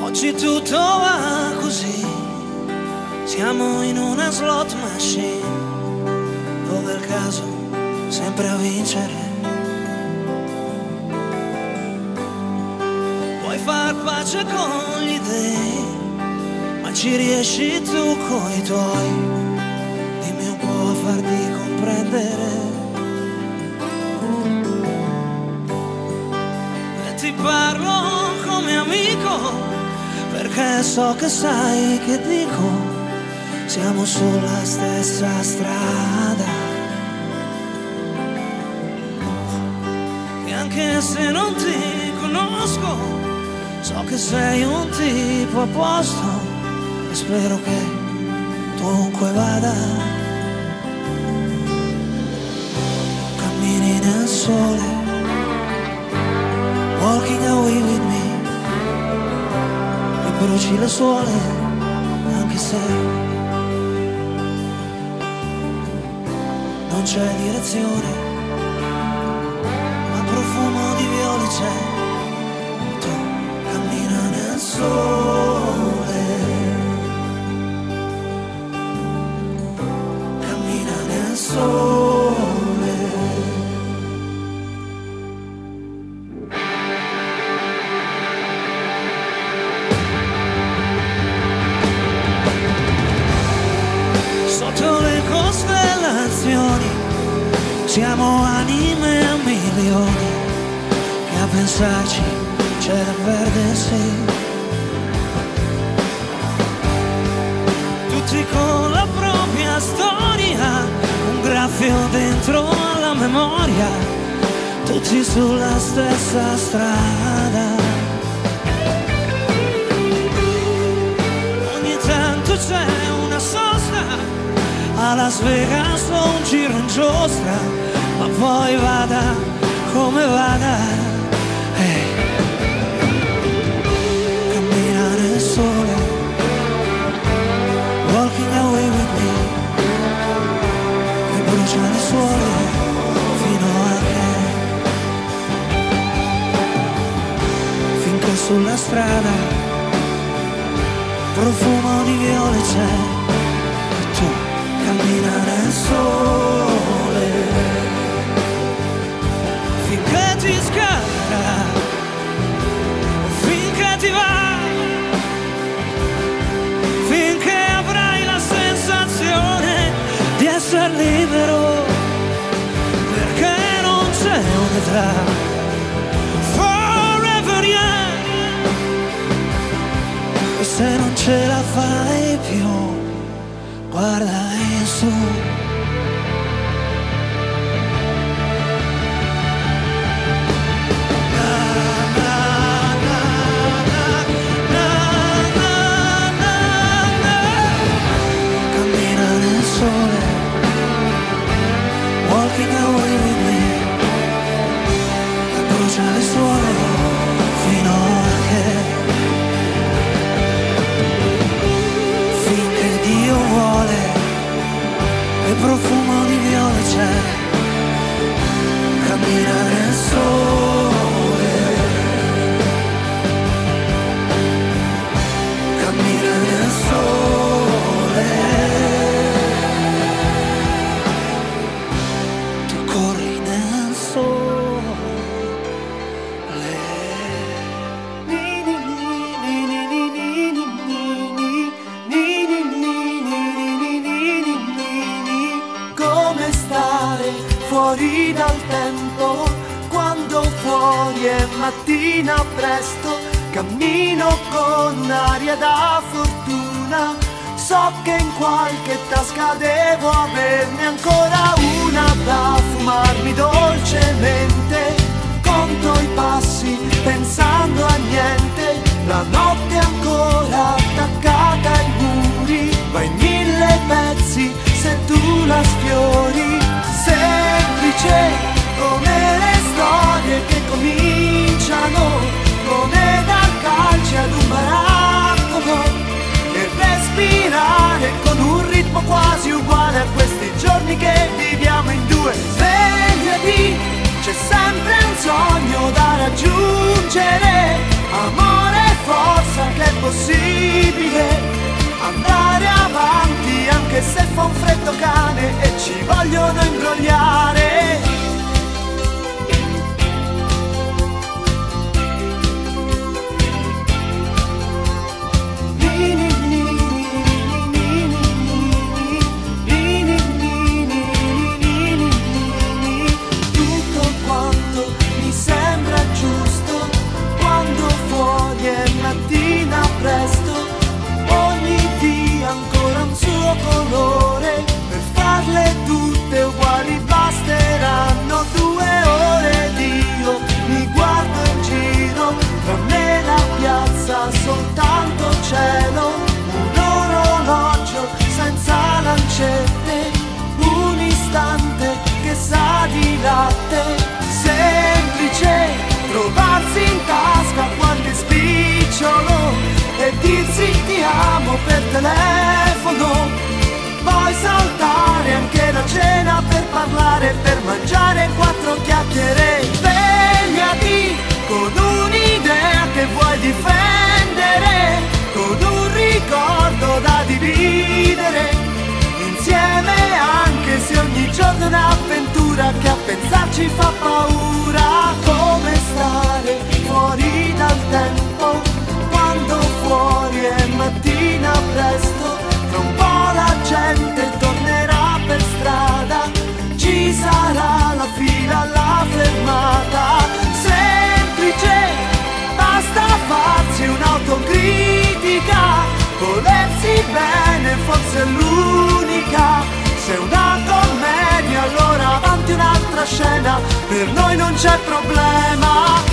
Oggi tutto va così, siamo in una slot machine, dove il caso sempre a vincere. Vuoi far pace con gli dèi, ma ci riesci tu coi tuoi. Dimmi un po' a farti comprendere. E ti parlo come amico, perché so che sai che dico, siamo sulla stessa strada. E anche se non ti conosco, so che sei un tipo a posto e spero che dovunque vada cammini nel sole, walking away with me. Bruci le suole, anche se non c'è direzione, ma profumo di viole c'è. Tu cammina nel sole, cammina nel sole. Siamo anime a milioni, che a pensarci c'è da perdersi. Tutti con la propria storia, un graffio dentro alla memoria, tutti sulla stessa strada. Ogni tanto c'è una sosta, a Las Vegas un giro in giostra, ma poi vada come vada, cammina nel sole, walking away with me, che brucia le suole fino a che, finché sulla strada profumo di viole c'è. E tu cammina nel sole, finché ti scalda, finché ti va, finché avrai la sensazione di essere libero, perché non c'è un'età. Forever young. E se non ce la fai più, guarda in su. Cammina nel sole, walking away with me, che brucia le suole fino a che, finché Dio vuole, e profumo di viole c'è. Cammina nel sole, cammina nel sole, tu corri nel sole. Fuori dal tempo, quando fuori è mattina presto, cammino con aria da fortuna, so che in qualche tasca devo averne ancora una da fumarmi dolcemente, conto i passi pensando a niente, la notte è ancora attaccata ai muri, va in mille pezzi se tu la sfiori. Semplice come le storie che cominciano come dal calcio ad un barattolo, e respirare con un ritmo quasi uguale a questi giorni che viviamo in due. Svegliati, c'è sempre un sogno da raggiungere, amore e forza che fa un freddo cane e ci vogliono imbrogliare. Tutto quanto mi sembra giusto quando fuori è mattina presto, ogni via ancora un suo colore, per farle tutte uguali basteranno 2 ore ed io mi guardo in giro, tra me e la piazza soltanto cielo, un orologio senza lancette, un istante che sa di latte, semplice trovarsi in tasca qualche spicciolo e dirsi ti amo per telefono, poi saltare anche la cena per parlare, per mangiare 4 chiacchiere. Svegliati con un'idea che vuoi difendere, con un ricordo da dividere, insieme anche se ogni giorno è un'avventura che a pensarci fa paura. Come stare fuori dal tempo quando fuori è mattina presto, tra un po' la gente tornerà per strada, ci sarà la fila alla fermata, semplice, basta farsi un'autocritica, volersi bene forse è l'unica, se è una commedia allora avanti un'altra scena, per noi non c'è problema.